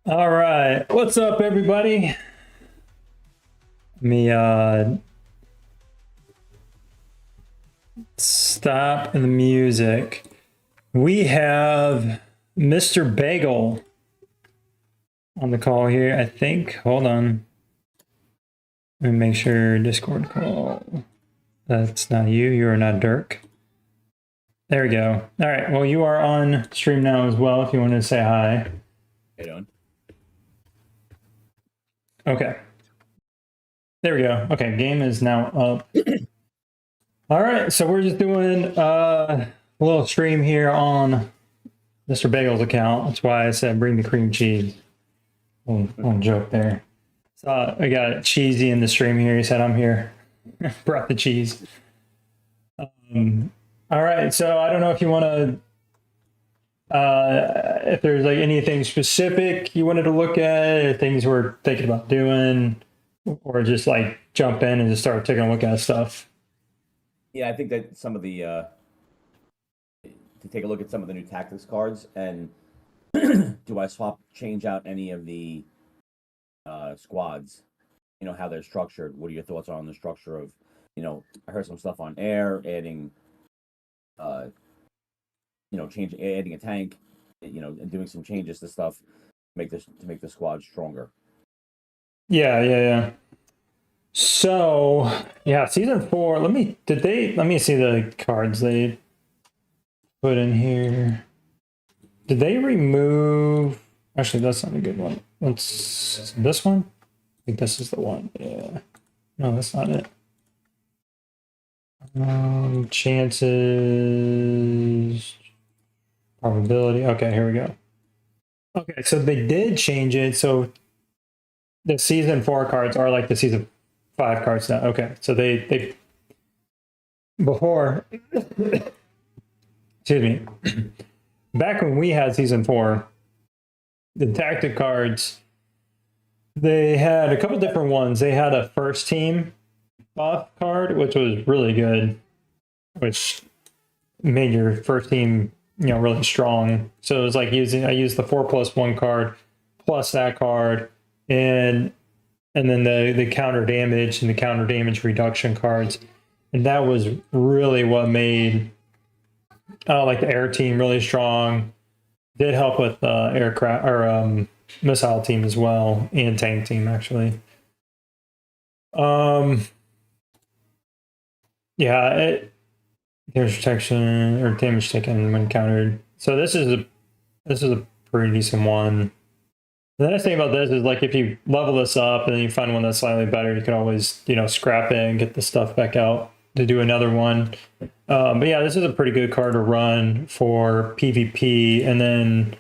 All right, what's up, everybody? Let me stop the music. We have Mr. Bagel on the call here, I think. Hold on. Let me make sure Discord call. That's not you. You are not Dirk. There we go. All right. Well, you are on stream now as well if you want to say hi. How you doing? Okay. There we go. Okay, game is now up. All right, so we're just doing a little stream here on Mr. Bagel's account. That's why I said bring the cream cheese. Little joke there. So I got Cheesy in the stream here. He said I'm here. Brought the cheese. All right, so I don't know if you want to, if there's like anything specific you wanted to look at, or things we're thinking about doing, or just like jump in and just start taking a look at stuff. Yeah, I think that some of the to take a look at some of the new tactics cards and do I change out any of the squads? You know how they're structured. What are your thoughts on the structure of? I heard some stuff on air, adding, adding a tank, and doing some changes to stuff, to make the squad stronger. Yeah. So yeah, season 4. Let me see the cards they put in here. Did they remove? Actually, that's not a good one. This one? I think this is the one. Yeah. No, that's not it. Chances, probability. Okay, here we go. Okay, so they did change it. So the season 4 cards are like the season 5 cards now. Okay, so they before excuse me, back when we had season 4, the tactic cards, they had a couple different ones. They had a first team buff card, which was really good, which made your first team really strong. So it was like I used the 4+1 card plus that card, and then the counter damage and the counter damage reduction cards, and that was really what made like the air team really strong. Did help with aircraft or missile team as well, and tank team actually. Yeah, damage protection or damage taken when countered. So this is a pretty decent one. The nice thing about this is like if you level this up and then you find one that's slightly better, you can always scrap it and get the stuff back out to do another one. But yeah, this is a pretty good card to run for PvP. And then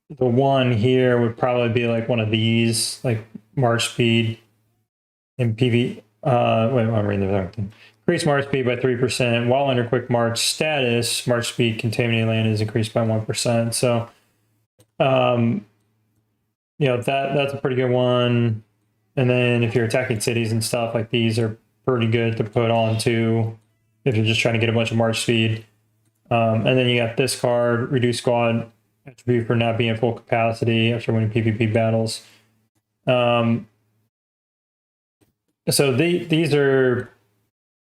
the one here would probably be like one of these, like March speed and PV. Wait, I'm reading the wrong thing. Increase March speed by 3%. While under quick march status, March speed contaminated land is increased by 1%. So, that's a pretty good one. And then if you're attacking cities and stuff, like these are pretty good to put on too, if you're just trying to get a bunch of march speed. And then you got this card, reduce squad attribute for not being full capacity after winning PvP battles. So these are,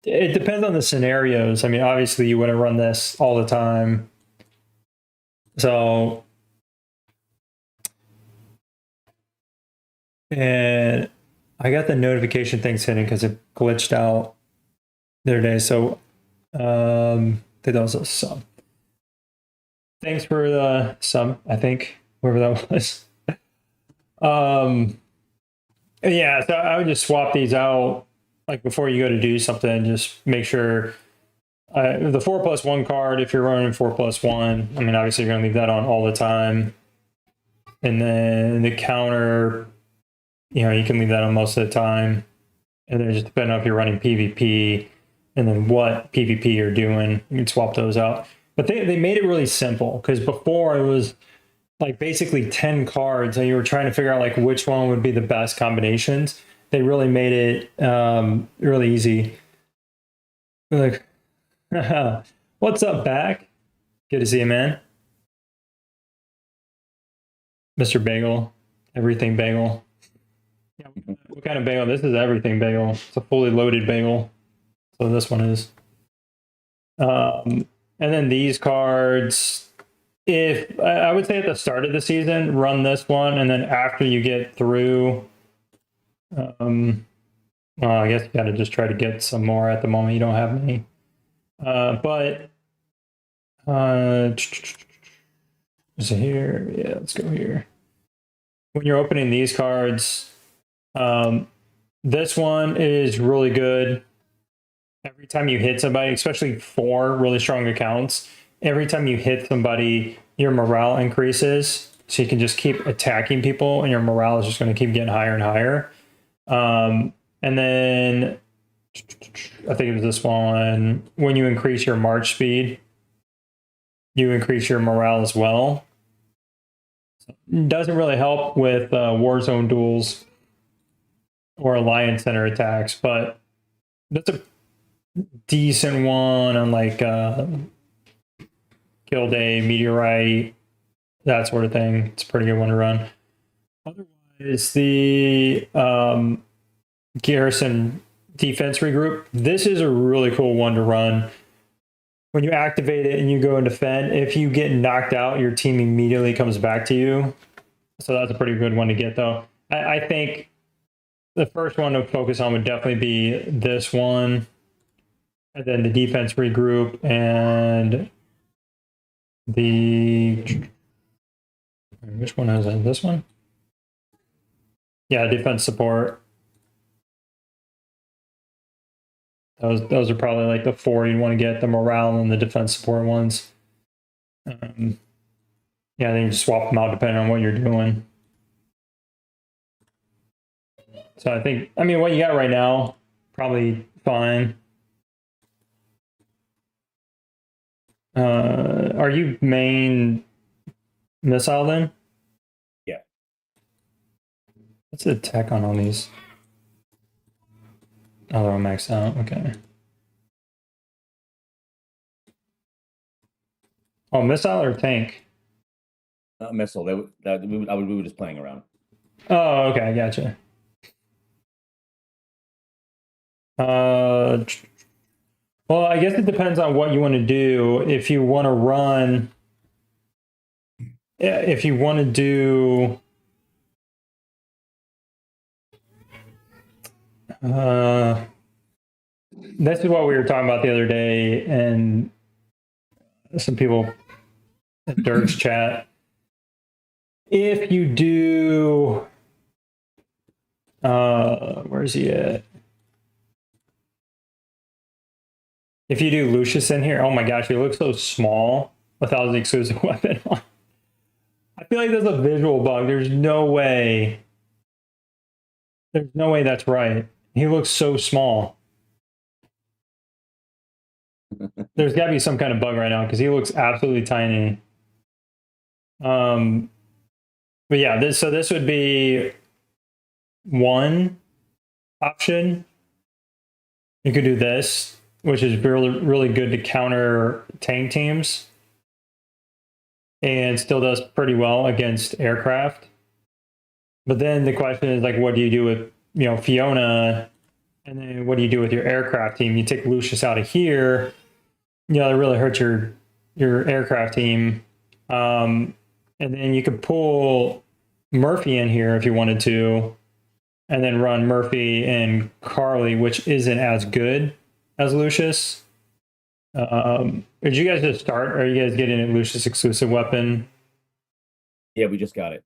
it depends on the scenarios. I mean, obviously you want to run this all the time. So, and I got the notification things hidden because it glitched out the other day. So, I think that was a sub. Thanks for the sub, I think, whoever that was. Yeah, so I would just swap these out like before you go to do something. Just make sure the 4+1 card, if you're running 4+1, I mean, obviously you're going to leave that on all the time. And then the counter, you can leave that on most of the time. And then just depending on if you're running PvP and then what PvP you're doing, you can swap those out. But they made it really simple, because before it was like basically 10 cards and you were trying to figure out like which one would be the best combinations. They really made it really easy. Like, what's up, back? Good to see you, man. Mr. Bagel. Everything bagel. Yeah, what kind of bagel? This is everything bagel. It's a fully loaded bagel. So this one is. And then these cards, if I would say at the start of the season, run this one, and then after you get through, well, I guess you got to just try to get some more at the moment. You don't have many, but is it here? Yeah, let's go here. When you're opening these cards, this one is really good. Every time you hit somebody, especially 4 really strong accounts, every time you hit somebody, your morale increases. So you can just keep attacking people, and your morale is just going to keep getting higher and higher. And then I think it was this one. When you increase your march speed, you increase your morale as well. Doesn't really help with Warzone duels or Alliance Center attacks, but that's a decent one on like Kill Day, Meteorite, that sort of thing. It's a pretty good one to run. Otherwise, the Garrison Defense Regroup. This is a really cool one to run. When you activate it and you go into defend, if you get knocked out, your team immediately comes back to you. So that's a pretty good one to get, though. I think the first one to focus on would definitely be this one, and then the Defense Regroup, and the... Which one is it? This one? Yeah, Defense Support. Those are probably like the 4 you'd want to get, the morale and the defense support ones. Yeah, then you just swap them out depending on what you're doing. So I think, I mean, what you got right now, probably fine. Are you main missile then? Yeah. What's the tech on all these? Oh, they're all maxed out. Okay. Oh, missile or tank? Missile. We were just playing around. Oh, okay, gotcha. Well, I guess it depends on what you want to do. If you want to run, if you want to do, this is what we were talking about the other day, and some people in Dirk's chat. If you do, where's he at? If you do Lucius in here, oh my gosh, he looks so small without the exclusive weapon on. I feel like there's a visual bug. There's no way. There's no way that's right. He looks so small. There's got to be some kind of bug right now because he looks absolutely tiny. But yeah, this would be one option. You could do this, which is really good to counter tank teams, and still does pretty well against aircraft. But then the question is, like, what do you do with, Fiona, and then what do you do with your aircraft team? You take Lucius out of here, it really hurts your aircraft team. And then you could pull Murphy in here if you wanted to, and then run Murphy and Carly, which isn't as good as Lucius. Did you guys just start? Or are you guys getting a Lucius exclusive weapon? Yeah, we just got it.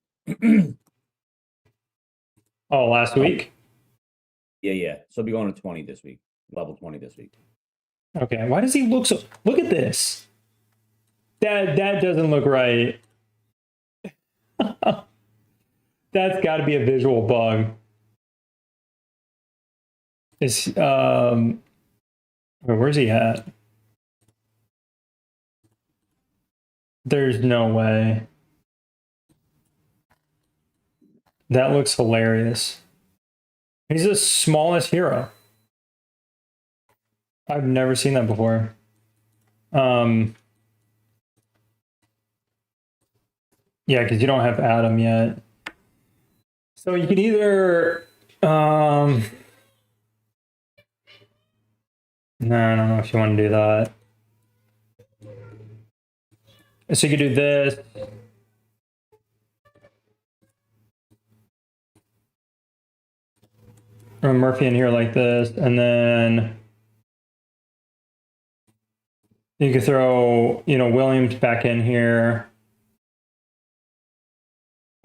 Oh, last week? Yeah. So I'll be going to 20 this week. Level 20 this week. Okay. Why does he look so... Look at this. That doesn't look right. That's got to be a visual bug. Where's he at? There's no way. That looks hilarious. He's the smallest hero. I've never seen that before. Yeah, because you don't have Adam yet. So you could either no, I don't know if you want to do that. So you could do this. Or Murphy in here like this, and then you could throw, Williams back in here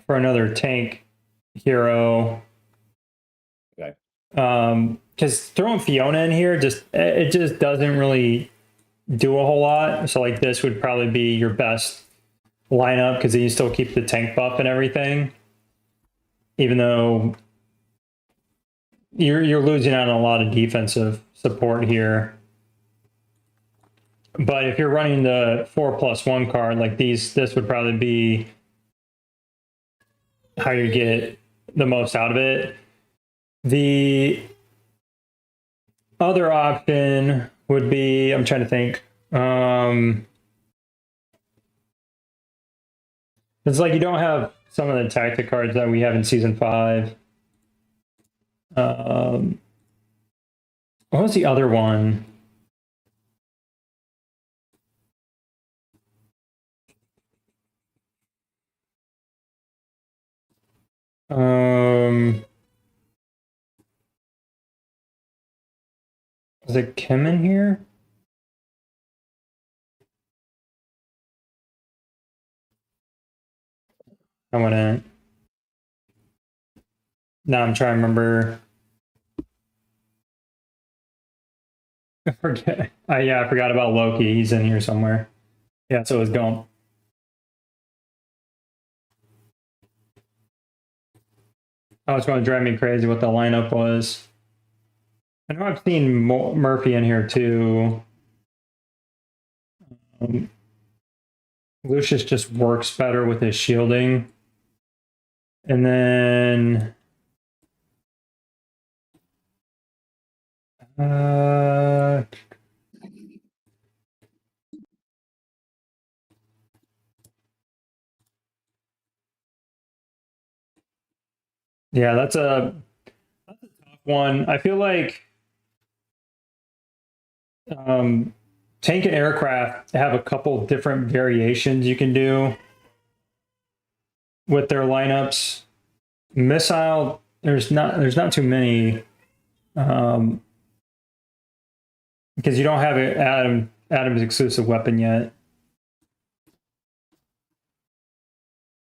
for another tank hero. Okay. Because throwing Fiona in here it just doesn't really do a whole lot. So like this would probably be your best lineup because you still keep the tank buff and everything, even though you're losing out on a lot of defensive support here. But if you're running the 4+1 card like this would probably be how you get the most out of it. The other option would be, I'm trying to think. It's like you don't have some of the tactic cards that we have in season 5. What was the other one? Is it Kim in here? I wouldn't. Now I'm trying to remember. I forget. Yeah, I forgot about Loki. He's in here somewhere. Yeah, so is Gump. Oh, it's going to drive me crazy what the lineup was. I know I've seen Murphy in here too. Lucius just works better with his shielding. And then yeah, that's a tough one. I feel like tank and aircraft have a couple different variations you can do with their lineups. Missile, there's not too many, because you don't have Adam's exclusive weapon yet.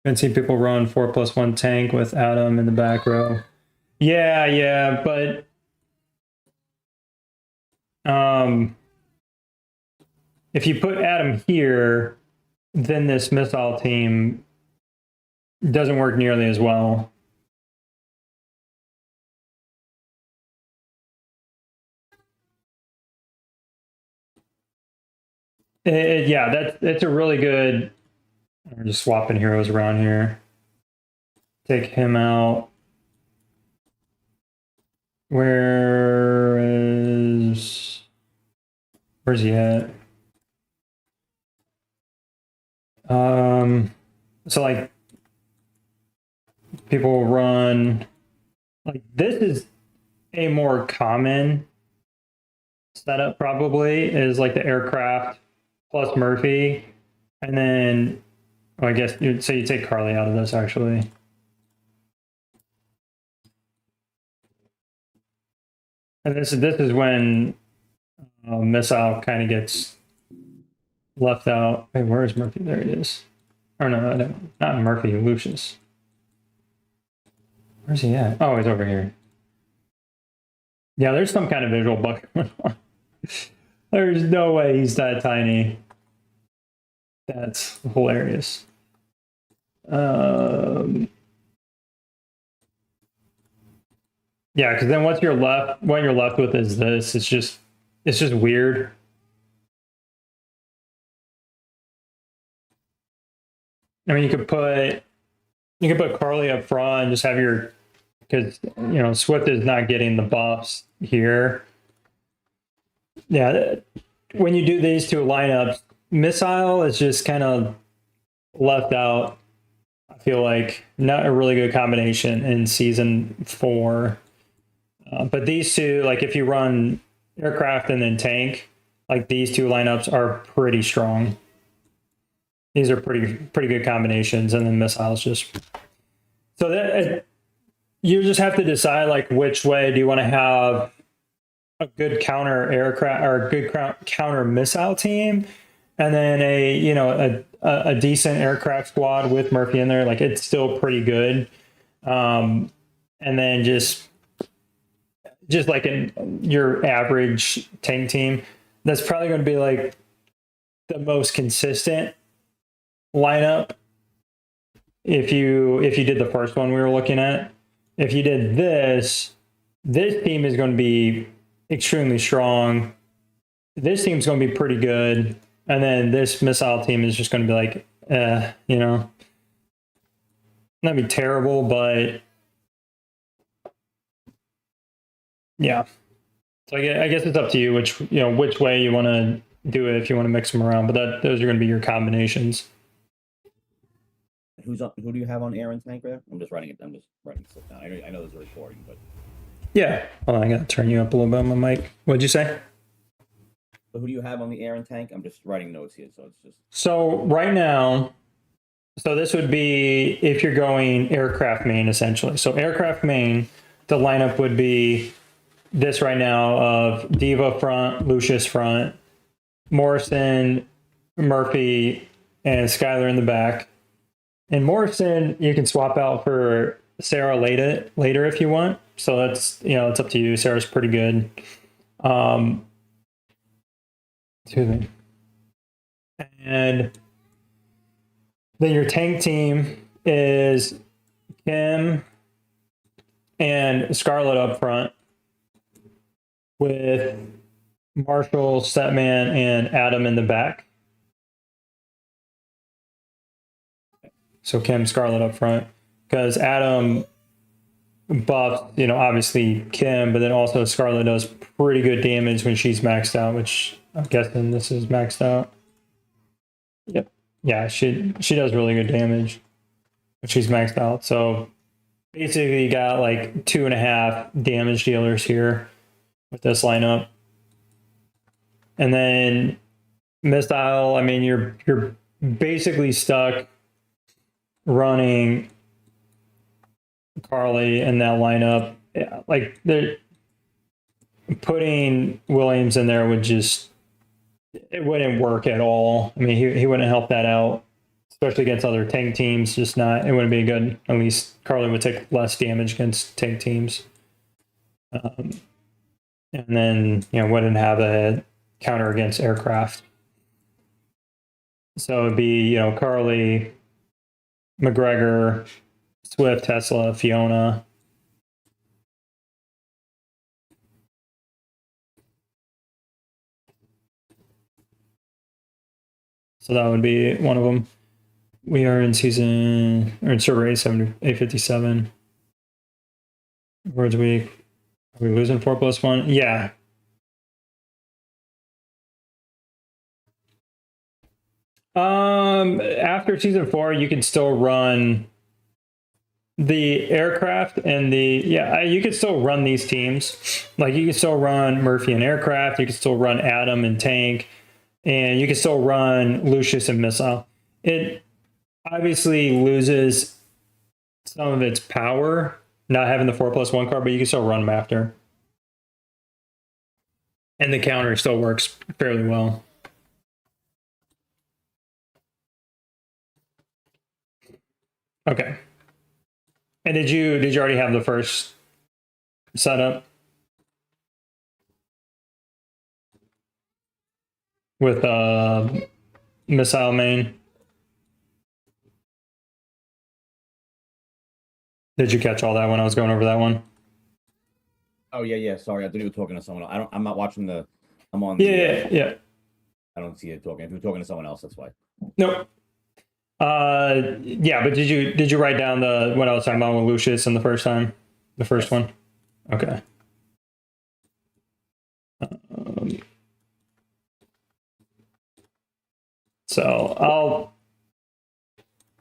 I've seen people run 4+1 tank with Adam in the back row. Yeah, but if you put Adam here, then this missile team doesn't work nearly as well. Yeah, that's a really good. We're just swapping heroes around here. Take him out. Where's he at? So like people run like this is a more common setup probably is like the aircraft plus Murphy, and then I guess you'd say you take Carly out of this actually. And this is when missile kind of gets left out. Hey, where is Murphy? There he is. Or no, not Murphy, Lucius. Where's he at? Oh, he's over here. Yeah, there's some kind of visual bug going on. There's no way he's that tiny. That's hilarious. Yeah, because then what you're left with is this. It's just weird. I mean, you could put Carly up front and just have your, because Swift is not getting the buffs here. Yeah, when you do these two lineups, Missile is just kind of left out. I feel like not a really good combination in season 4. But these two, like if you run aircraft and then tank, like these two lineups are pretty strong. These are pretty good combinations, and then missiles just so that you just have to decide like which way do you want to have a good counter aircraft or a good counter missile team, and then a decent aircraft squad with Murphy in there. Like it's still pretty good, and then just like your average tank team, that's probably going to be like the most consistent lineup. If you did the first one we were looking at, if you did this team is going to be extremely strong. This team's going to be pretty good, and then this missile team is just going to be like, not be terrible, but yeah. So I guess it's up to you which way you want to do it if you want to mix them around. But those are going to be your combinations. Who do you have on air and tank there? I'm just writing stuff down. I know there's a recording, but yeah. Hold on, I got to turn you up a little bit on my mic. What'd you say? So who do you have on the air and tank? I'm just writing notes here, so it's just. So right now, this would be if you're going aircraft main essentially. So aircraft main, the lineup would be this right now of Diva front, Lucius front, Morrison, Murphy, and Skylar in the back. And Morrison, you can swap out for Sarah later if you want. So that's it's up to you. Sarah's pretty good. Excuse me. And then your tank team is Kim and Scarlett up front with Marshall, Setman, and Adam in the back. So Kim, Scarlett up front, because Adam buffs, obviously Kim, but then also Scarlett does pretty good damage when she's maxed out, which I'm guessing this is maxed out. Yep. Yeah, she does really good damage when she's maxed out. So basically you got like 2.5 damage dealers here with this lineup. And then missile, I mean, you're basically stuck running Carly in that lineup. Yeah, like putting Williams in there it wouldn't work at all. I mean, he wouldn't help that out, especially against other tank teams. It wouldn't be good. At least Carly would take less damage against tank teams. And then, wouldn't have a counter against aircraft. So it'd be, Carly, McGregor, Swift, Tesla, Fiona. So that would be one of them. We are in server 857. Words a week. Are we losing 4+1? Yeah. After season 4, you can still run the aircraft and you could still run these teams. Like you can still run Murphy and aircraft. You can still run Adam and tank, and you can still run Lucius and missile. It obviously loses some of its power not having the 4+1 card, but you can still run them after. And the counter still works fairly well. Okay. And did you already have the first setup with missile main? Did you catch all that when I was going over that one? Oh yeah. Sorry, I thought you were talking to someone else. I'm not watching the. I'm on. Yeah. I don't see it talking. If you're talking to someone else, that's why. Nope. Yeah, but did you write down what I was talking about with Lucius in the first time? The first one? Okay. So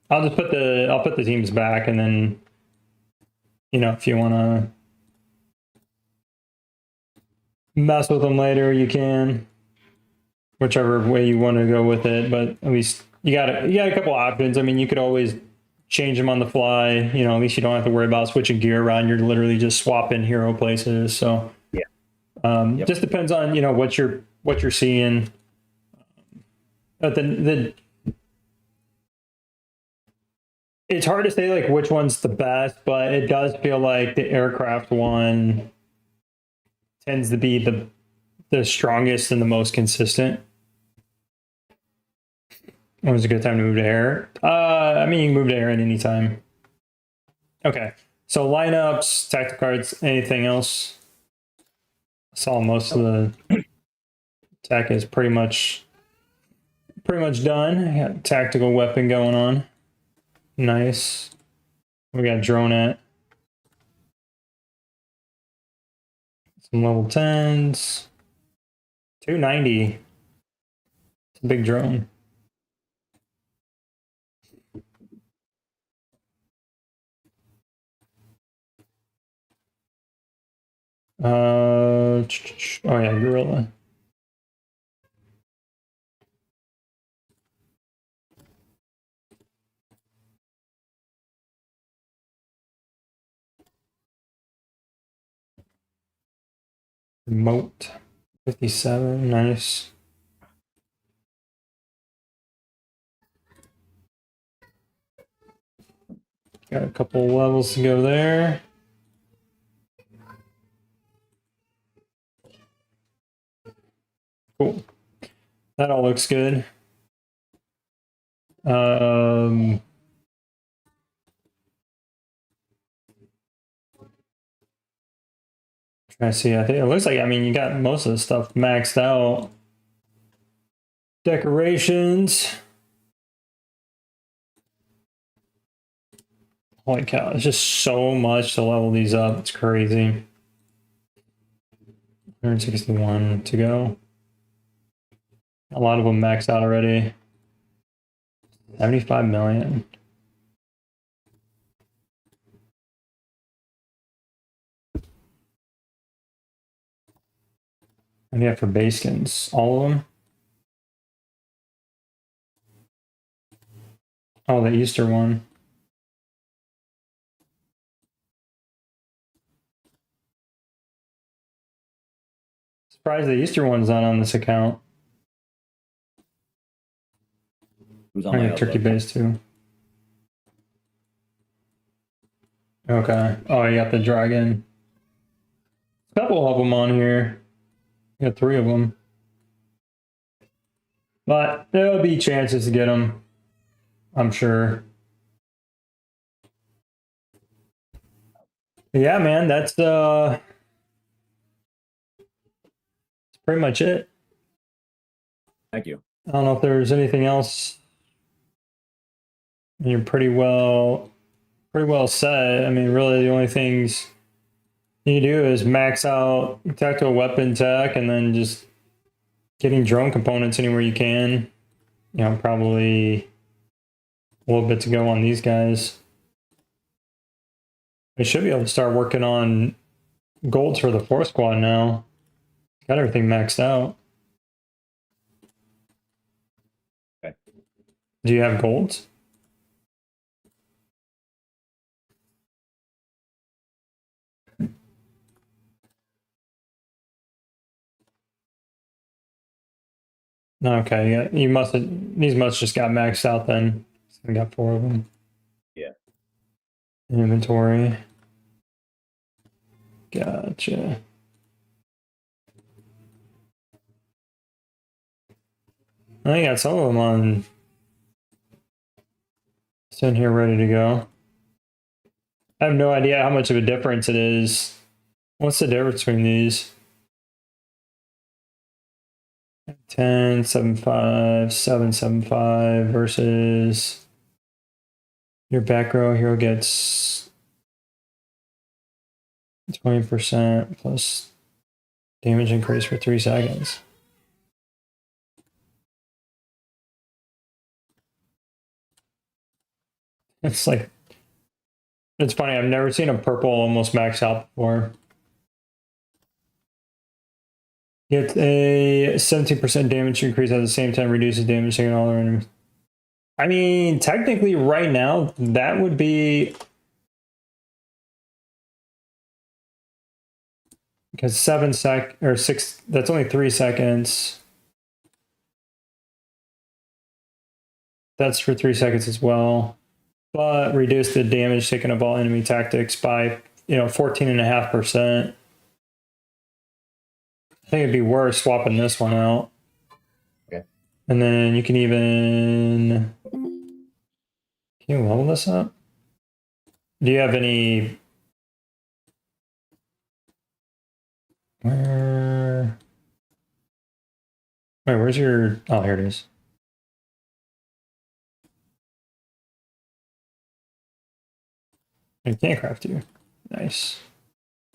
I'll just put the teams back, and then if you want to mess with them later, you can. Whichever way you want to go with it, but at least you got a couple options. I mean, you could always change them on the fly. At least you don't have to worry about switching gear around. You're literally just swapping hero places. So Yep. just depends on what you're seeing. But the it's hard to say like which one's the best, but it does feel like the aircraft one tends to be the strongest and the most consistent. When was a good time to move to air? I mean, you can move to air at any time. Okay, so lineups, tactical cards, anything else? I saw most of the tech is pretty much done. I got tactical weapon going on. Nice. We got drone at some level 10s. 290. It's a big drone. Oh yeah, gorilla. Remote 57, nice. Got a couple levels to go there. Cool. That all looks good. Trying to see. I think it looks like, I mean, you got most of the stuff maxed out. Decorations. Holy cow, it's just so much to level these up. It's crazy. 161 to go. A lot of them maxed out already. 75 million. And yeah, for base skins, all of them. Oh, the Easter one. Surprised the Easter one's not on this account. Who's on my other Turkey look? base too. Okay. Oh, you got the dragon. A couple of them on here. You got 3 of them. But there'll be chances to get them, I'm sure. But yeah, man, that's pretty much it. Thank you. I don't know if there's anything else. You're pretty well set. I mean, really the only things you do is max out tactical weapon tech and then just getting drone components anywhere you can. Probably a little bit to go on these guys. We should be able to start working on golds for the 4th squad now. Got everything maxed out. Okay. Do you have golds? Okay, yeah, these must just got maxed out then. We got 4 of them. Yeah. Inventory. Gotcha. I think I got some of them on. Sitting here ready to go. I have no idea how much of a difference it is. What's the difference between these? 10, 7.5, 7.75 versus your back row hero gets 20% plus damage increase for 3 seconds. It's like, it's funny. I've never seen a purple almost max out before. Get a 17% damage increase at the same time, reduces damage taken all enemies. I mean, technically, right now, that would be because 6. That's only 3 seconds. That's for 3 seconds as well, but reduce the damage taken of all enemy tactics by 14.5%. I think it'd be worth swapping this one out. Okay. And then you can even, can you level this up? Do you have any? Where's your? Oh, here it is. You can't craft you. Nice.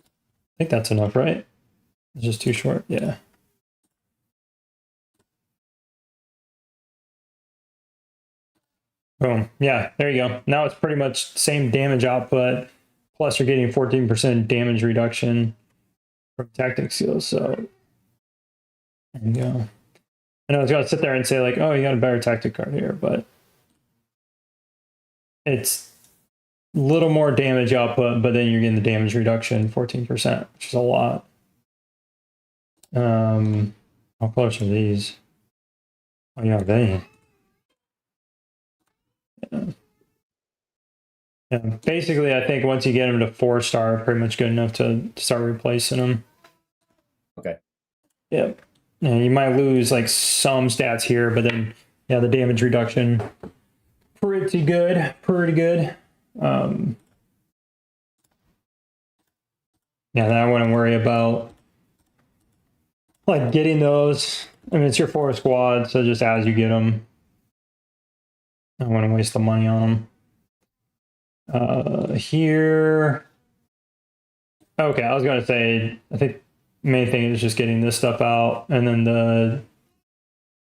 I think that's enough, right? It's just too short. Yeah. Boom. Yeah, there you go. Now it's pretty much same damage output, plus you're getting 14% damage reduction from tactic skills. So there you go. I know I was going to sit there and say like, oh, you got a better tactic card here, but it's a little more damage output, but then you're getting the damage reduction, 14%, which is a lot. How close are these? Oh yeah, they. Yeah. Basically, I think once you get them to 4-star, pretty much good enough to start replacing them. Okay. Yep. And you might lose like some stats here, but then yeah, the damage reduction pretty good, pretty good. Yeah, then I wouldn't worry about like getting those. I mean, it's your 4 squad, so just as you get them, I wouldn't waste the money on them. Here. Okay, I was gonna say, I think main thing is just getting this stuff out, and then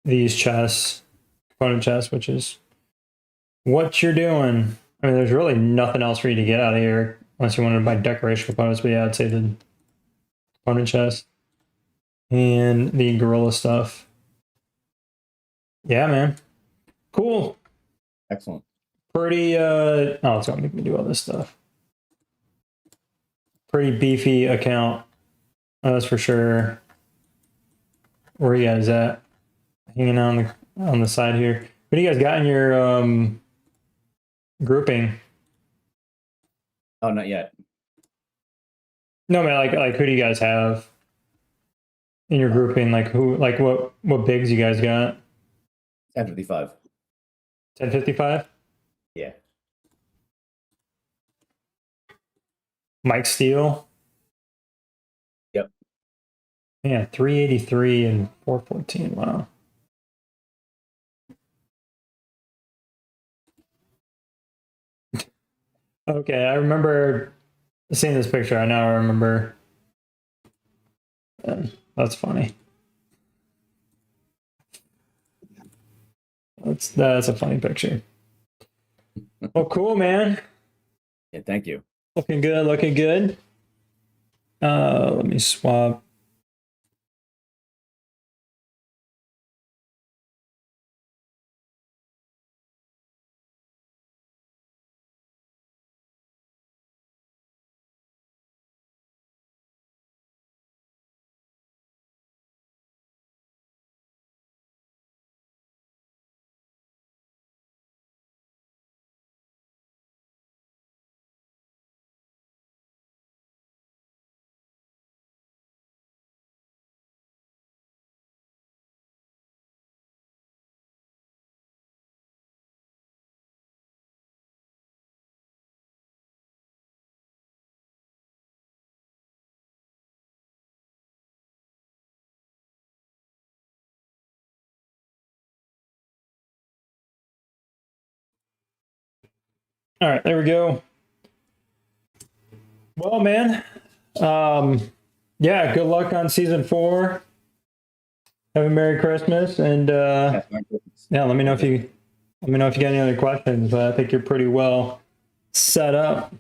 these chests, component chests, which is what you're doing. I mean, there's really nothing else for you to get out of here unless you wanted to buy decoration components. But yeah, I'd say the component chest and the gorilla stuff. Yeah, man, cool. Excellent. Pretty. Oh, it's gonna make me do all this stuff. Pretty beefy account. That's for sure. Where are you guys at? Hanging out on the side here. What do you guys got in your grouping? Oh, not yet. No, man. Like who do you guys have in your grouping? Like who? Like what bigs you guys got? 1055. 1055. Yeah. Mike Steele. Yep. Yeah, 383 and 414. Wow. Okay, I remember seeing this picture. I now remember. That's funny. That's a funny picture. Well, cool, man. Yeah, thank you. Looking good, looking good. Let me swap. All right, there we go. Well, man, yeah, good luck on season 4. Have a Merry Christmas, and yeah, let me know if you Let me know if you got any other questions, but I think you're pretty well set up.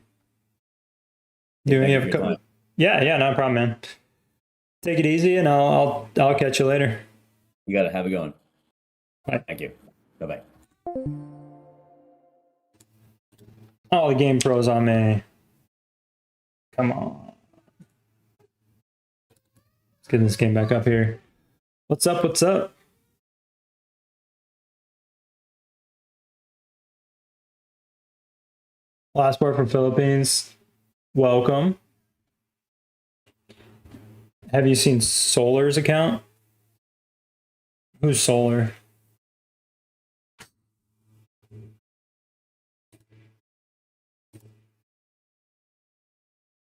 Do Thank you you have for a your couple? time. Yeah, no problem, man. Take it easy, and I'll catch you later. You got to have it going. Bye. Thank you. Bye bye. Oh, the game pros on me. Come on. Let's get this game back up here. What's up? What's up? Last word from Philippines. Welcome. Have you seen Solar's account? Who's Solar?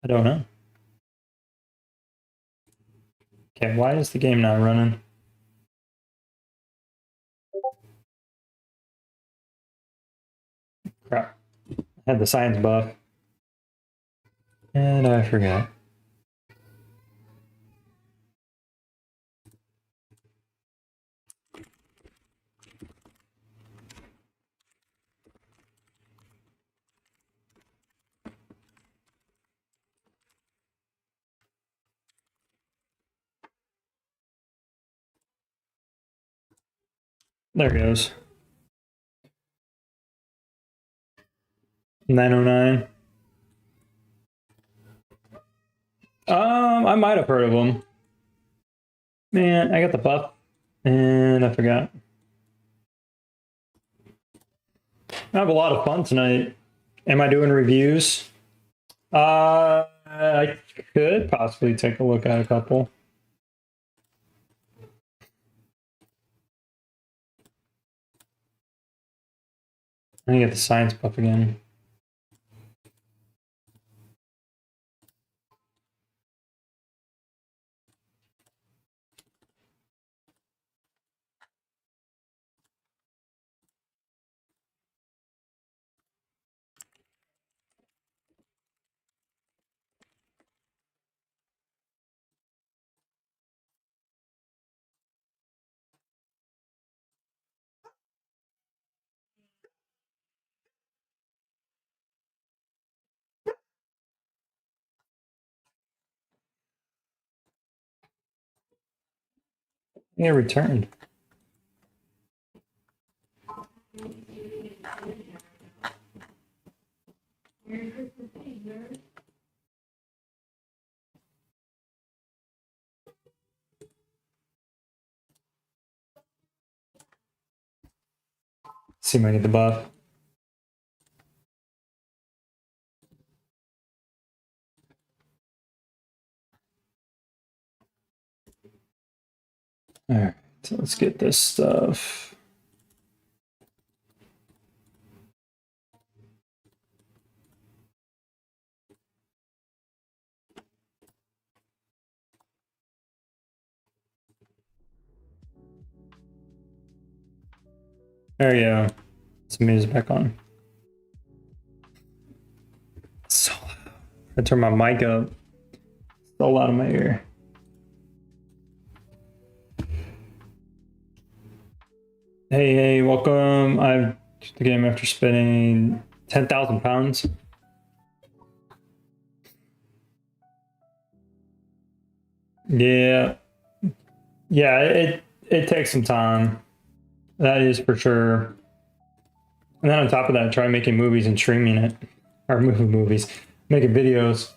I don't know. Okay, why is the game not running? Crap. I had the science buff. And I forgot. There it goes. 909. I might have heard of them. Man, I got the buff and I forgot. I have a lot of fun tonight. Am I doing reviews? I could possibly take a look at a couple. I get the science buff again. Yeah, returned. See if I get the buff. All right, so let's get this stuff. There you go. Some music back on. So loud. I turn my mic up. So loud in my ear. Hey, welcome. I've the game after spending 10,000 pounds. Yeah, it takes some time. That is for sure. And then on top of that, try making movies and streaming it, or movies, making videos.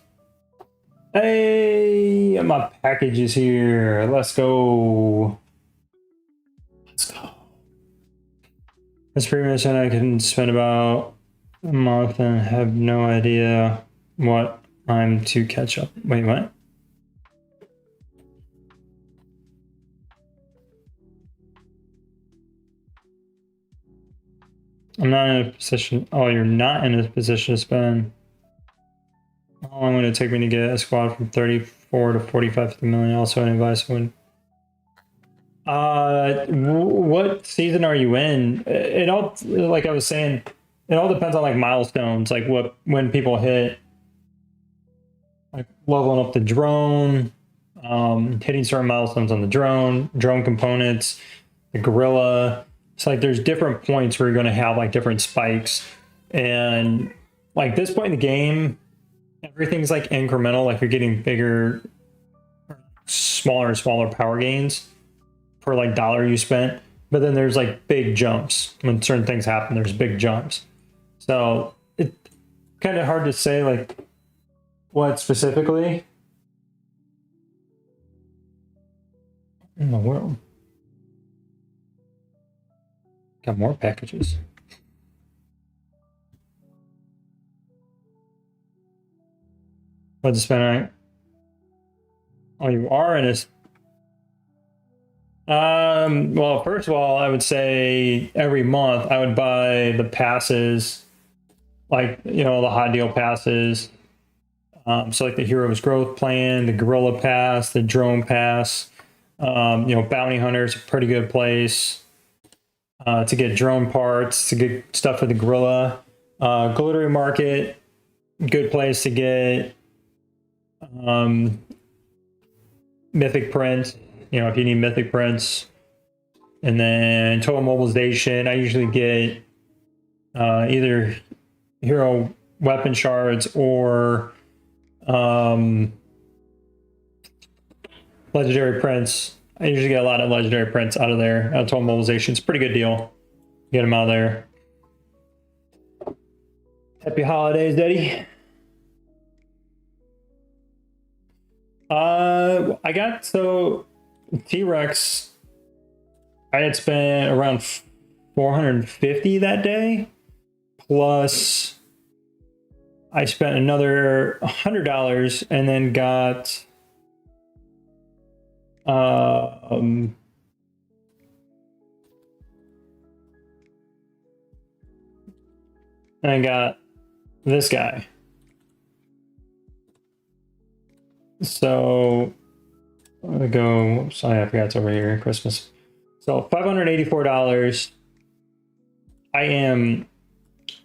Hey, my package is here. Let's go. Let's go. That's pretty much it. I can spend about a month and have no idea what I'm to catch up. Wait, what? I'm not in a position. Oh, you're not in a position to spend. How long would it take me to get a squad from 34 to 45 50 million? Also, an advice would. What season are you in? It all, like I was saying, it all depends on like milestones, like when people hit, like leveling up the drone, hitting certain milestones on the drone components, the gorilla, It's like there's different points where you're going to have like different spikes, and like this point in the game, everything's like incremental. Like you're getting bigger, smaller and smaller power gains per like dollar you spent. But then there's like big jumps when certain things happen. There's big jumps, so it's kind of hard to say like what specifically in the world. Got more packages. What's the spend on? Oh, you are in a. Well, first of all, I would say every month I would buy the passes, like, you know, the hot deal passes. So like the Heroes Growth Plan, the Gorilla Pass, the Drone Pass. You know, Bounty Hunter's a pretty good place to get drone parts, to get stuff for the Gorilla. Glittery Market, good place to get mythic prints, you know, if you need mythic prints. And then Total Mobilization, I usually get either hero weapon shards or legendary prints. I usually get a lot of legendary prints out of there. Total Mobilization, it's a pretty good deal. Get them out of there. Happy holidays, Eddie. I got, so T-Rex, I had spent around 450 that day, plus I spent another $100 and then got and I got this guy. So I'm gonna go. Sorry, I forgot it's over here. Christmas. So $584. I am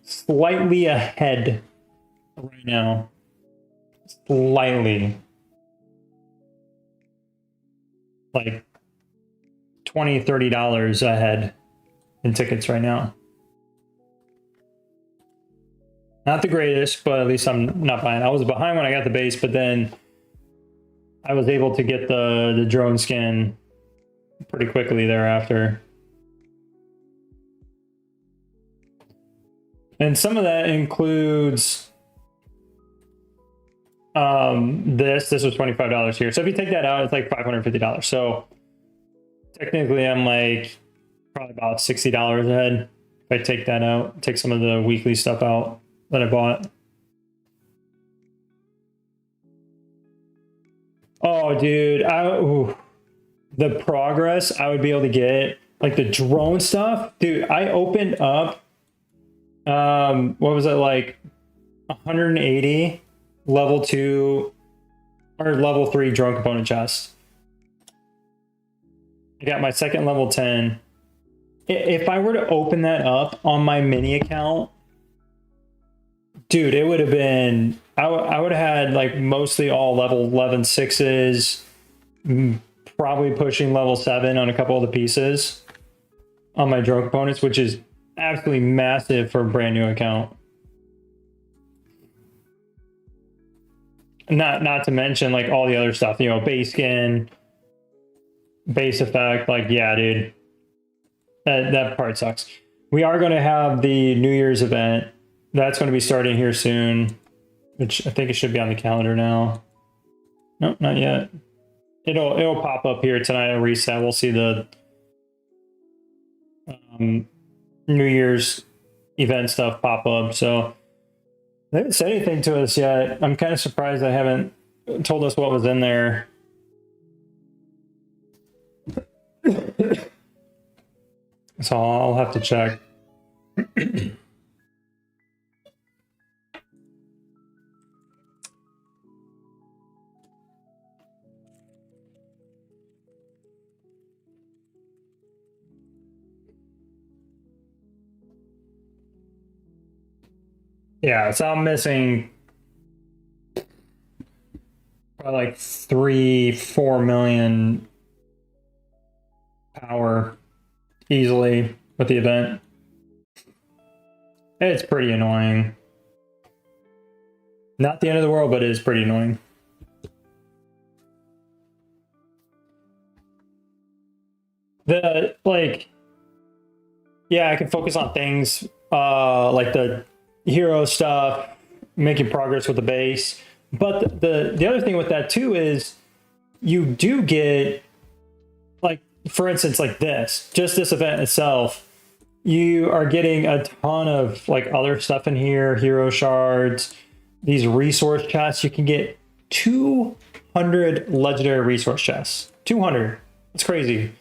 slightly ahead right now. Slightly. Like $20, $30 ahead in tickets right now. Not the greatest, but at least I'm not behind. I was behind when I got the base, but then I was able to get the drone skin pretty quickly thereafter. And some of that includes this was $25 here. So if you take that out, it's like $550. So technically I'm like probably about $60 ahead if I take that out, take some of the weekly stuff out that I bought. Oh, dude, the progress I would be able to get, like the drone stuff, dude. I opened up, what was it, like 180 level 2 or level 3 drone component chests. I got my second level 10. If I were to open that up on my mini account, dude, it would have been, I would have had like mostly all level 11 6s, probably pushing level 7 on a couple of the pieces on my drone components, which is absolutely massive for a brand new account. Not to mention like all the other stuff, you know, base skin, base effect, like, yeah, dude, that part sucks. We are going to have the New Year's event. That's going to be starting here soon, which I think it should be on the calendar now. Nope, not yet. It'll pop up here tonight at reset. We'll see the New Year's event stuff pop up. So they haven't said anything to us yet. I'm kind of surprised they haven't told us what was in there. So I'll have to check. Yeah, so I'm missing probably like 3-4 million power easily with the event. It's pretty annoying. Not the end of the world, but it is pretty annoying. The like, yeah, I can focus on things like the hero stuff, making progress with the base. But the other thing with that too is you do get, like, for instance, like just this event itself, you are getting a ton of like other stuff in here, hero shards, these resource chests. You can get 200 legendary resource chests. 200. It's crazy.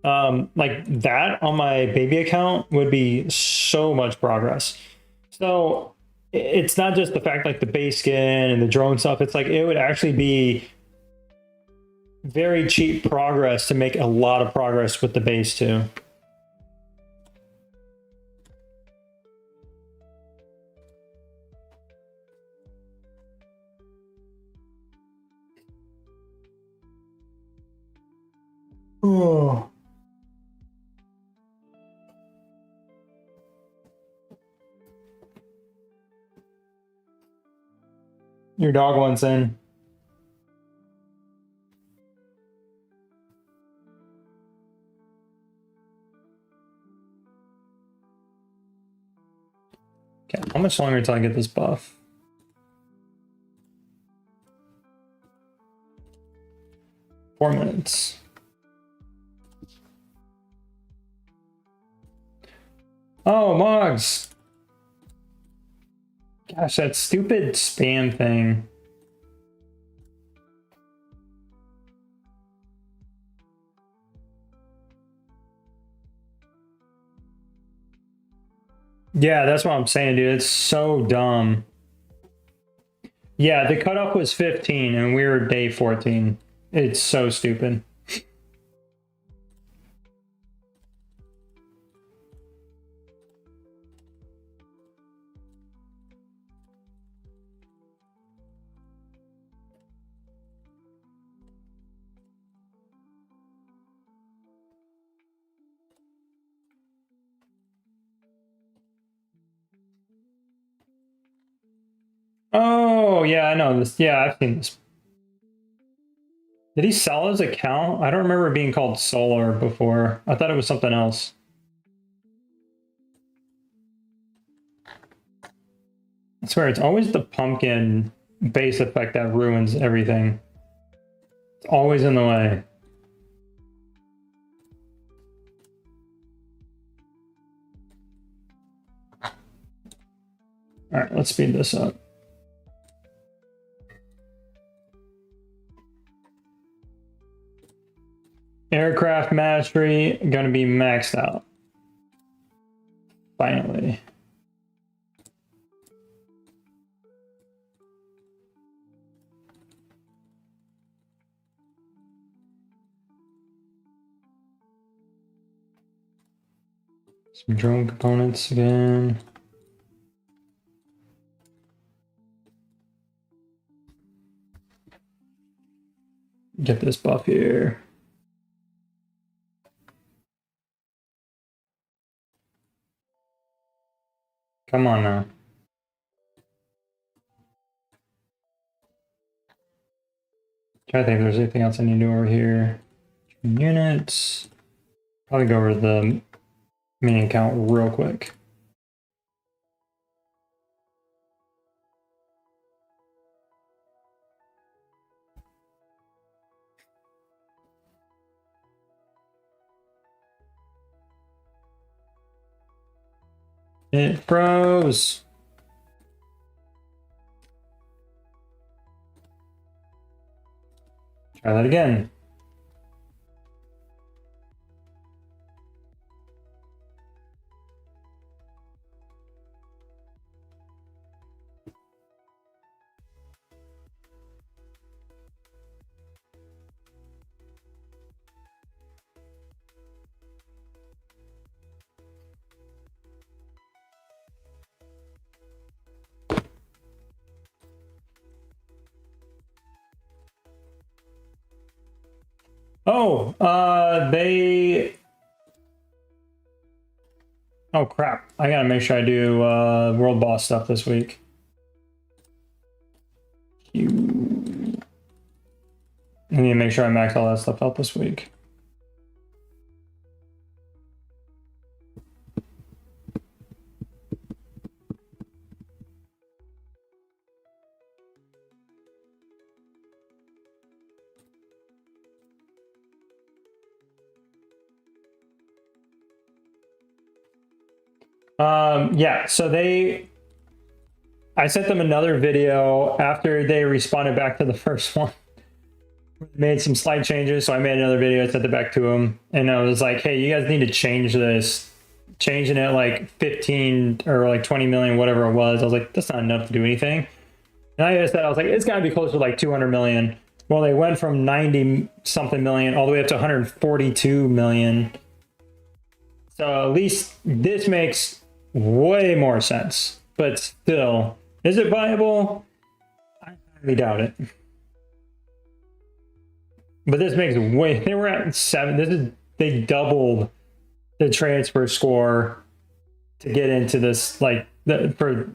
Like that on my baby account would be so much progress. So it's not just the fact like the base skin and the drone stuff. It's like it would actually be very cheap progress to make a lot of progress with the base too. Oh. Your dog wants in. Okay, how much longer until I get this buff? Four minutes. Oh, Mogs! Gosh, that stupid spam thing. Yeah, that's what I'm saying, dude. It's so dumb. Yeah, the cutoff was 15 and we were day 14. It's so stupid. Oh, yeah, I know this. Yeah, I've seen this. Did he sell his account? I don't remember it being called Solar before. I thought it was something else. I swear, it's always the pumpkin base effect that ruins everything. It's always in the way. All right, let's speed this up. Aircraft mastery gonna be maxed out. Finally. Some drone components again. Get this buff here. Come on now. Try to think if there's anything else I need to do over here. Units. Probably go over the main account real quick. It froze. Try that again. Oh, they Oh crap! I gotta make sure I do world boss stuff this week. I need to make sure I max all that stuff out this week. Yeah, so I sent them another video after they responded back to the first one. Made some slight changes, so I made another video, sent it back to them, and I was like, hey, you guys need to change this. Changing it like 15 or like 20 million, whatever it was. I was like, that's not enough to do anything. And I said, I was like, it's got to be closer to like 200 million. Well, they went from 90 something million all the way up to 142 million. So at least this makes way more sense. But still, is it viable? I highly doubt it. But this makes way, they were at 7. They doubled the transfer score to get into this, like for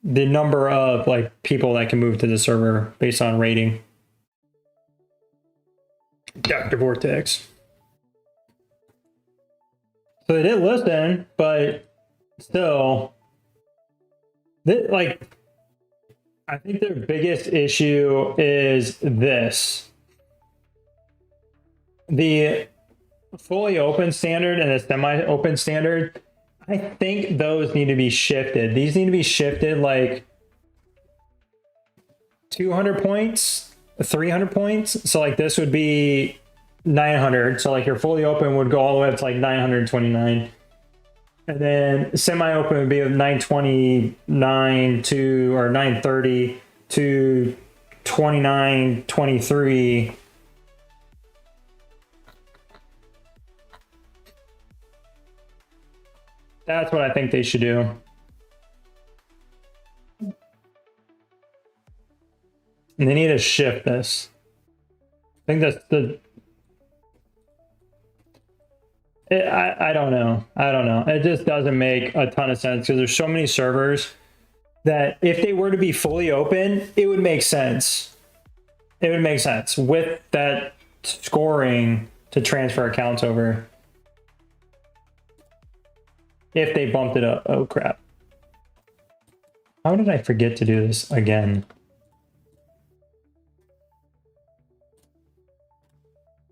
the number of like people that can move to the server based on rating. Dr. Vortex. So they did listen, but still, like, I think their biggest issue is this. The fully open standard and the semi-open standard, I think those need to be shifted. These need to be shifted like 200 points, 300 points. So like this would be 900. So like your fully open would go all the way up to like 929. And then semi-open would be 929 to, or 930 to 2923. That's what I think they should do. And they need to shift this. I think that's the... I don't know. I don't know. It just doesn't make a ton of sense because there's so many servers that if they were to be fully open, it would make sense. It would make sense with that scoring to transfer accounts over. If they bumped it up. Oh, crap. How did I forget to do this again?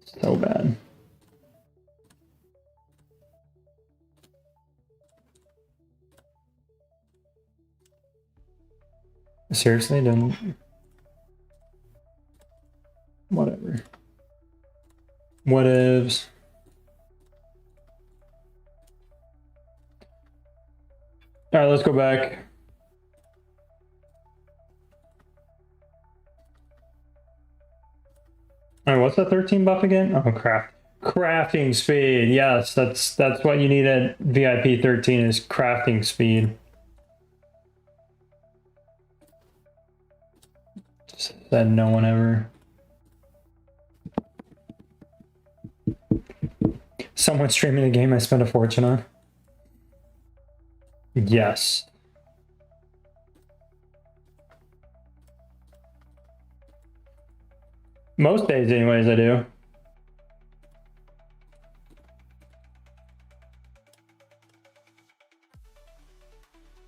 So bad. Seriously, don't... Whatever. Whatevs. All right, let's go back. All right, what's that 13 buff again? Oh, crafting speed. Yes, that's what you need at VIP 13 is crafting speed. Said no one ever. Someone streaming a game I spent a fortune on. Yes. Most days anyways, I do.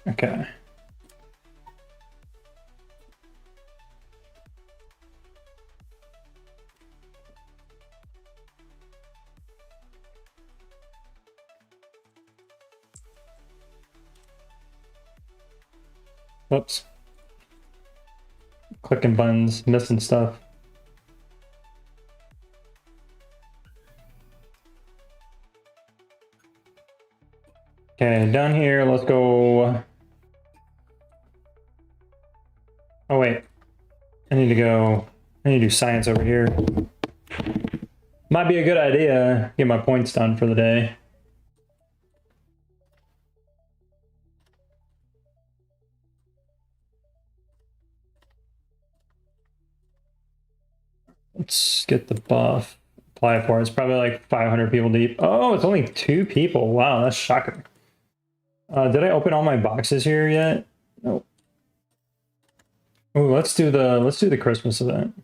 Okay. Whoops. Clicking buttons, missing stuff. Okay, down here, let's go. Oh, wait. I need to do science over here. Might be a good idea. Get my points done for the day. Let's get the buff. Apply for it. It's probably like 500 people deep. Oh, it's only 2 people. Wow, that's shocking. Did I open all my boxes here yet? No. Oh, let's do the Christmas event.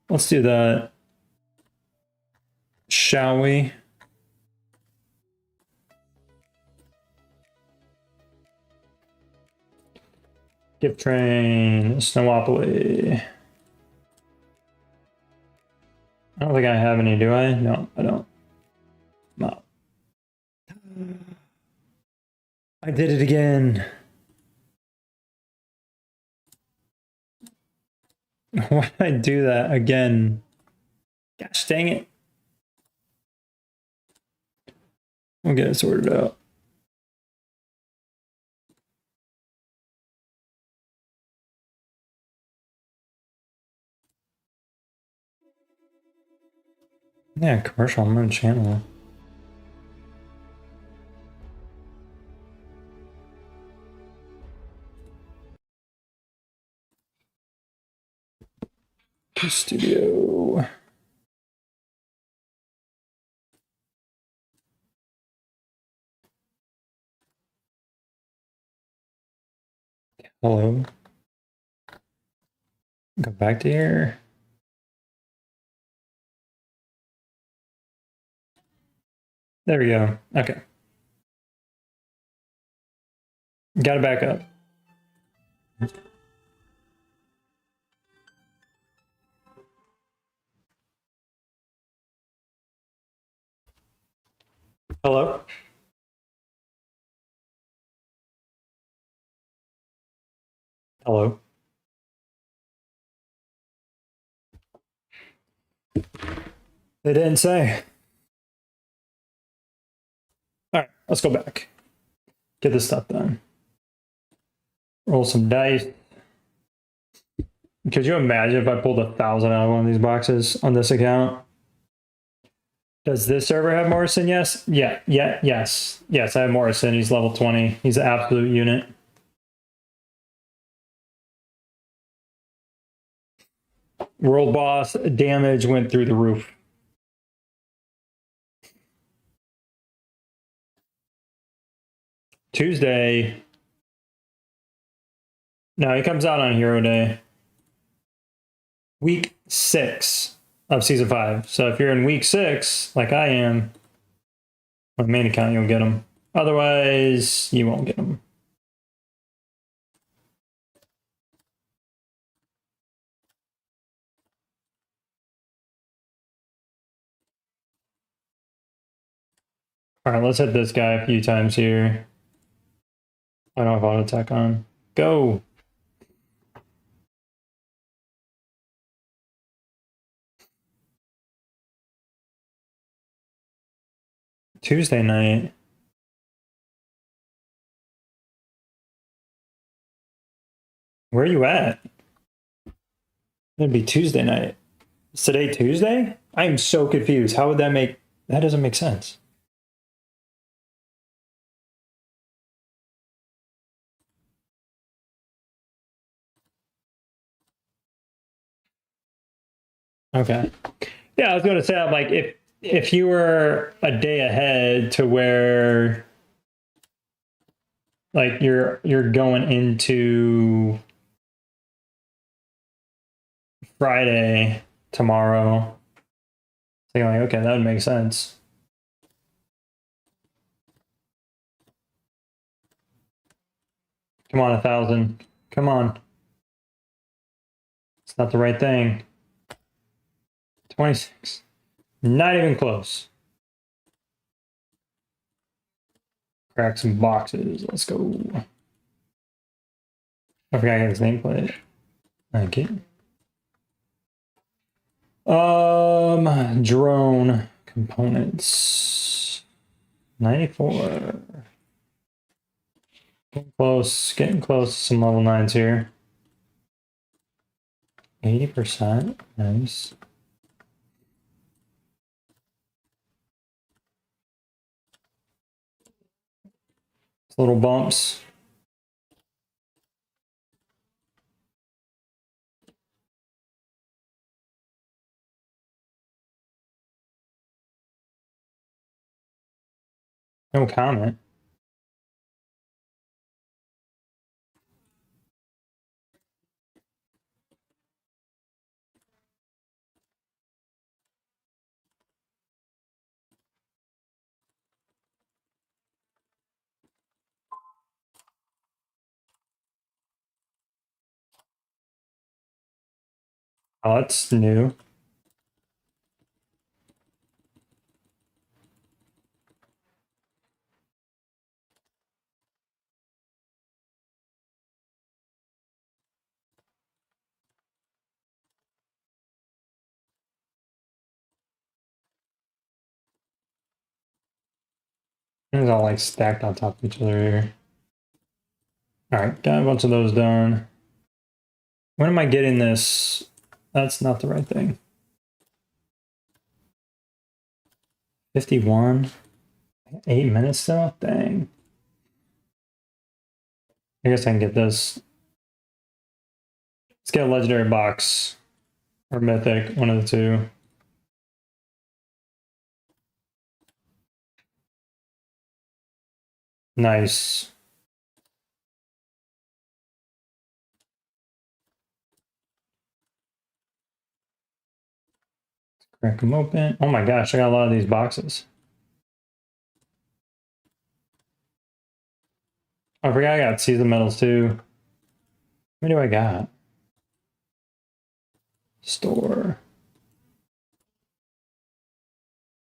Let's do that. Shall we? Gift train, Snowopoly. I don't think I have any, do I? No, I don't. No. I did it again. Why did I do that again? Gosh dang it. We'll get it sorted out. Yeah, commercial on my channel. Studio. Hello. Go back to here. There we go. Okay. Got to back up. Hello. Hello. They didn't say. All right, let's go back. Get this stuff done. Roll some dice. Could you imagine if I pulled 1,000 out of one of these boxes on this account? Does this server have Morrison? Yes. Yes. Yes, I have Morrison. He's level 20. He's an absolute unit. World boss damage went through the roof. Tuesday. No, he comes out on Hero Day. Week 6 of season 5. So if you're in week 6, like I am, on the main account, you'll get them. Otherwise, you won't get them. All right, let's hit this guy a few times here. I don't have auto attack on. Go. Tuesday night. Where are you at? It'd be Tuesday night. Is today Tuesday? I am so confused. How would that make... That doesn't make sense. Okay. Yeah, I was going to say, I'm like, if you were a day ahead to where, like, you're going into Friday tomorrow, so you're like, okay, that would make sense. Come on, 1,000. Come on. It's not the right thing. 26. Not even close. Crack some boxes. Let's go. I forgot I got his nameplate. Okay. Drone components. 94. Getting close to some level 9s here. 80%. Nice. Little bumps. No comment. Oh, that's new. It's all like stacked on top of each other here. All right, got a bunch of those done. When am I getting this? That's not the right thing. 51. 8 minutes still? Dang. I guess I can get this. Let's get a legendary box or mythic, one of the two. Nice. Crack them open. Oh my gosh, I got a lot of these boxes. I forgot I got season medals too. How many do I got? Store.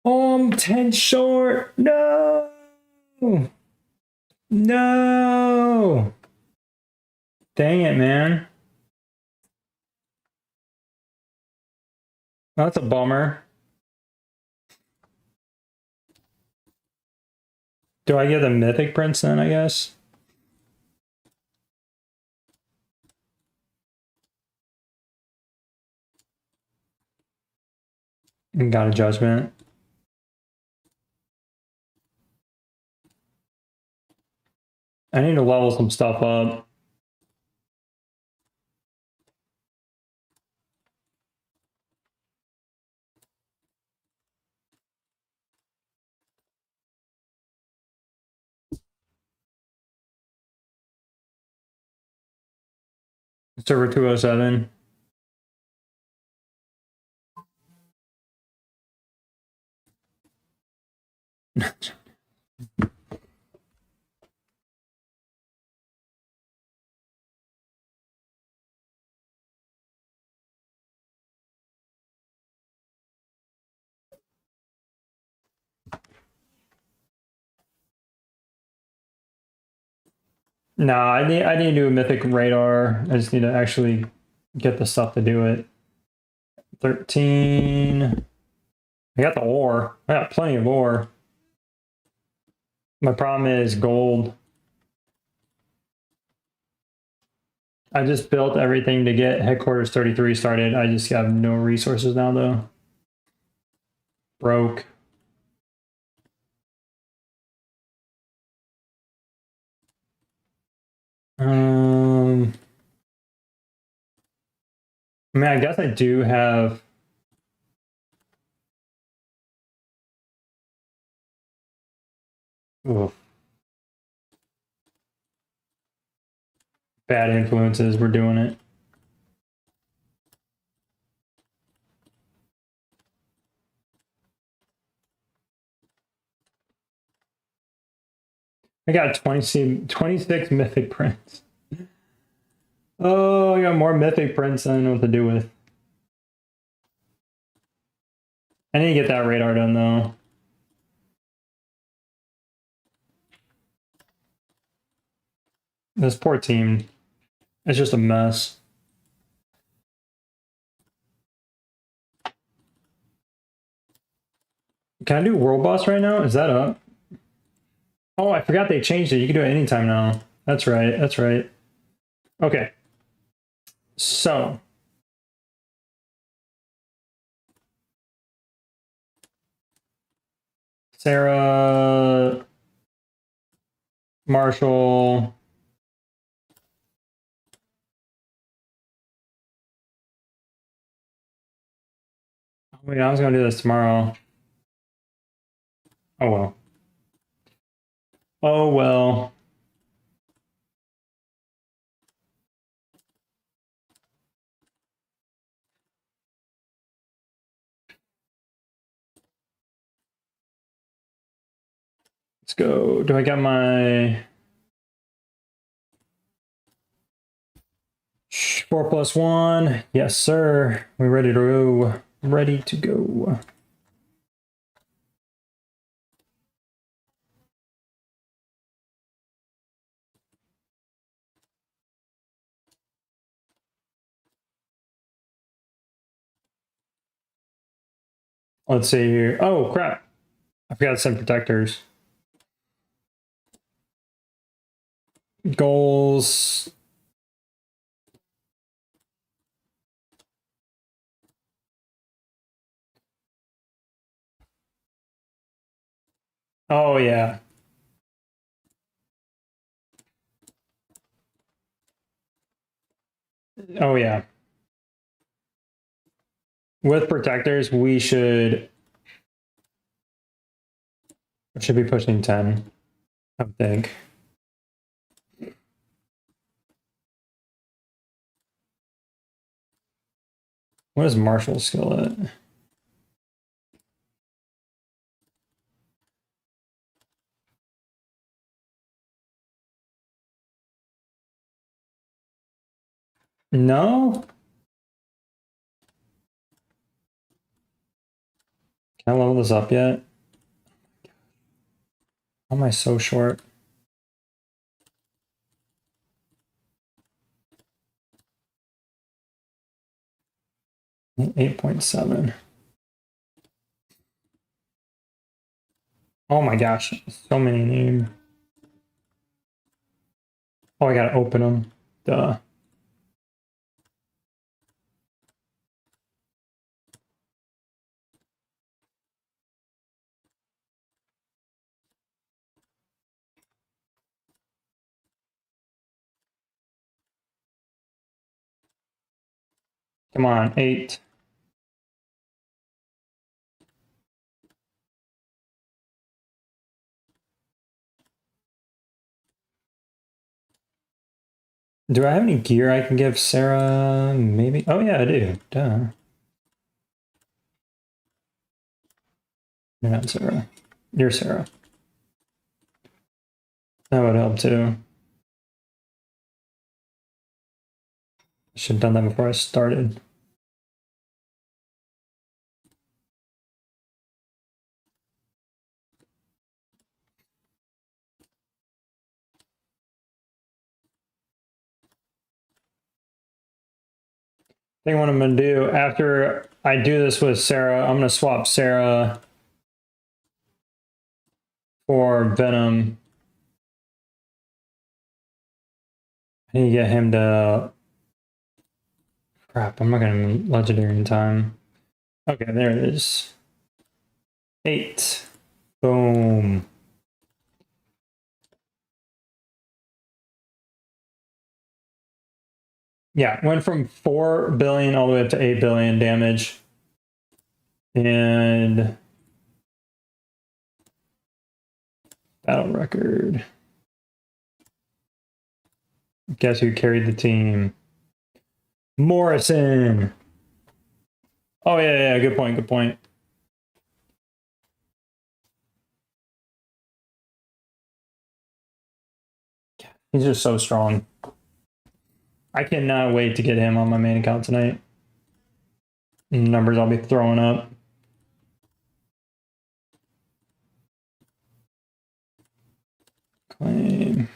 Oh, I'm 10 short. No. No. Dang it, man. That's a bummer. Do I get the mythic prince then, I guess? And got a judgment. I need to level some stuff up. Server 207. No, I need to do a mythic radar. I just need to actually get the stuff to do it. 13. I got the ore. I got plenty of ore. My problem is gold. I just built everything to get headquarters 33 started. I just have no resources now though. Broke. I mean, I guess I do have. Oof. Bad influences. We're doing it. I got 26 mythic prints. Oh, I got more mythic prints than I know what to do with. I need to get that radar done though. This poor team. It's just a mess. Can I do World Boss right now? Is that up? Oh, I forgot they changed it. You can do it anytime now. That's right. That's right. Okay. So. Sarah. Marshall. Wait, I was going to do this tomorrow. Oh well. Oh well. Let's go. Do I got my 4+1? Yes, sir. We ready to go. Ready to go. Let's see here. Oh crap. I forgot to send protectors. Goals. Oh yeah. Oh yeah. With protectors, we should be pushing 10, I think. What is Marshall's skill at? No? Can I level this up yet? How am I so short? 8.7. Oh my gosh, so many names. Oh, I gotta open them. Duh. Come on, 8. Do I have any gear I can give Sarah? Maybe. Oh yeah, I do. Duh. You're not Sarah. You're Sarah. That would help too. Should have done that before I started. I think what I'm gonna do after I do this with Sarah, I'm gonna swap Sarah for Venom. I need to get him to. Crap, I'm not gonna legendary in time. Okay, there it is. 8. Boom. Yeah, went from 4 billion all the way up to 8 billion damage. And battle record. Guess who carried the team? Morrison. Oh yeah, good point, good point. He's just so strong. I cannot wait to get him on my main account tonight. Numbers I'll be throwing up. Claim.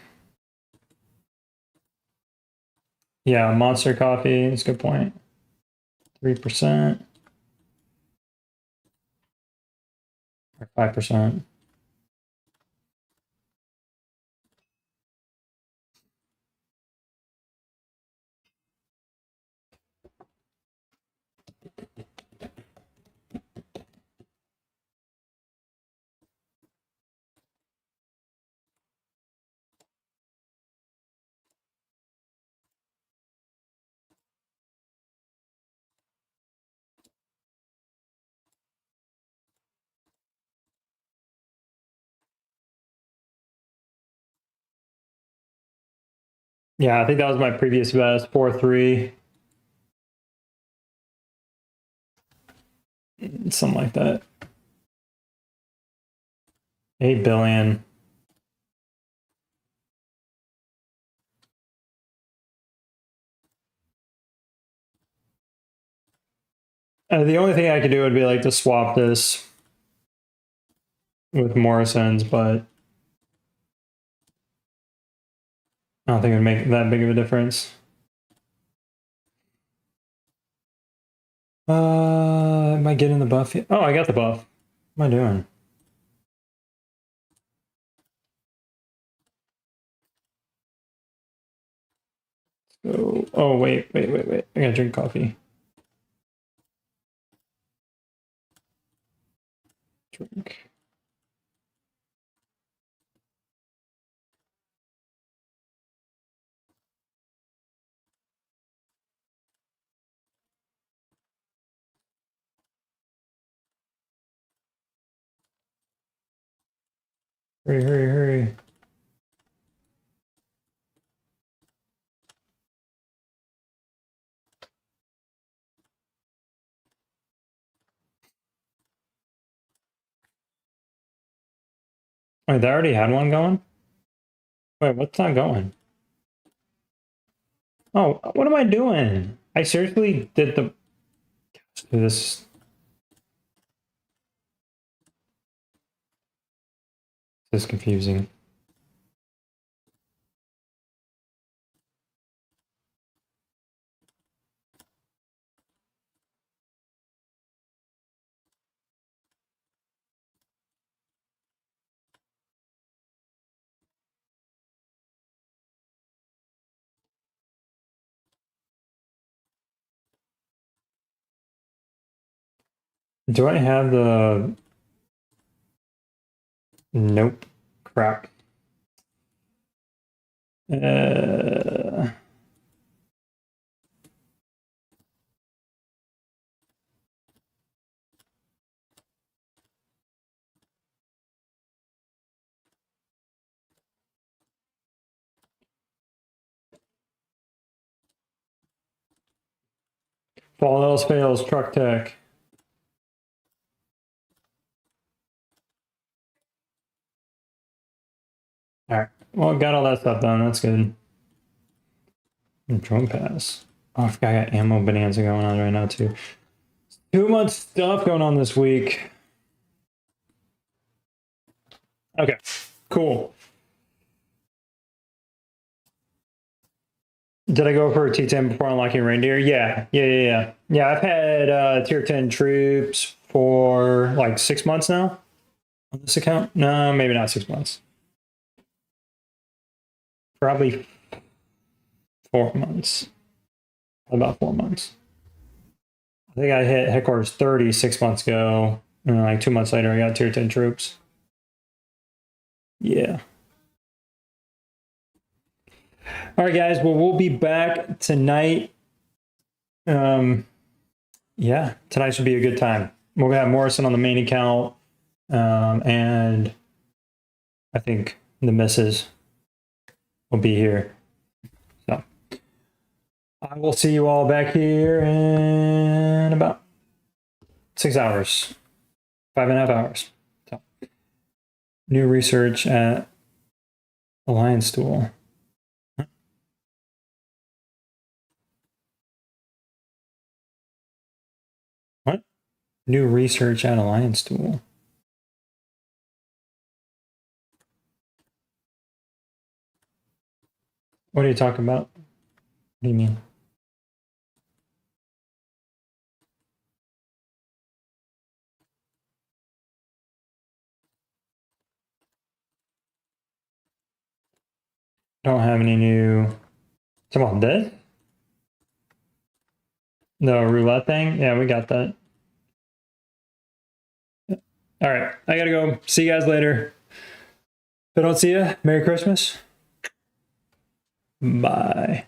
Yeah, Monster Coffee. That's a good point. 3% or 5%. Yeah, I think that was my previous best, 4.3. Something like that. 8 billion. The only thing I could do would be like to swap this with Morrison's, but I don't think it would make that big of a difference. Am I getting the buff yet? Oh, I got the buff. What am I doing? So, oh, wait. I gotta drink coffee. Drink. Hurry. Wait, they already had one going? Wait, what's not going? Oh, what am I doing? I seriously did the... This is confusing. Do I have the... Nope. Crap. If all else fails, truck tech. All right. Well, got all that stuff done. That's good. And drone pass. Oh, I forgot I got ammo bonanza going on right now too. Too much stuff going on this week. Okay, cool. Did I go for a T10 before unlocking reindeer? Yeah. I've had tier 10 troops for like 6 months now on this account. No, maybe not 6 months. Probably 4 months. About 4 months. I think I hit headquarters 30 6 months ago. And like 2 months later, I got tier 10 troops. Yeah. All right, guys. Well, we'll be back tonight. Yeah, tonight should be a good time. We'll have Morrison on the main account, and I think the missus will be here. So I will see you all back here in about 6 hours, 5.5 hours. So, new research at Alliance Tool. What? New research at Alliance Tool. What are you talking about? What do you mean? Don't have any new. Talking about this? The roulette thing? Yeah, we got that. All right, I gotta go. See you guys later. If I don't see you, Merry Christmas. Bye.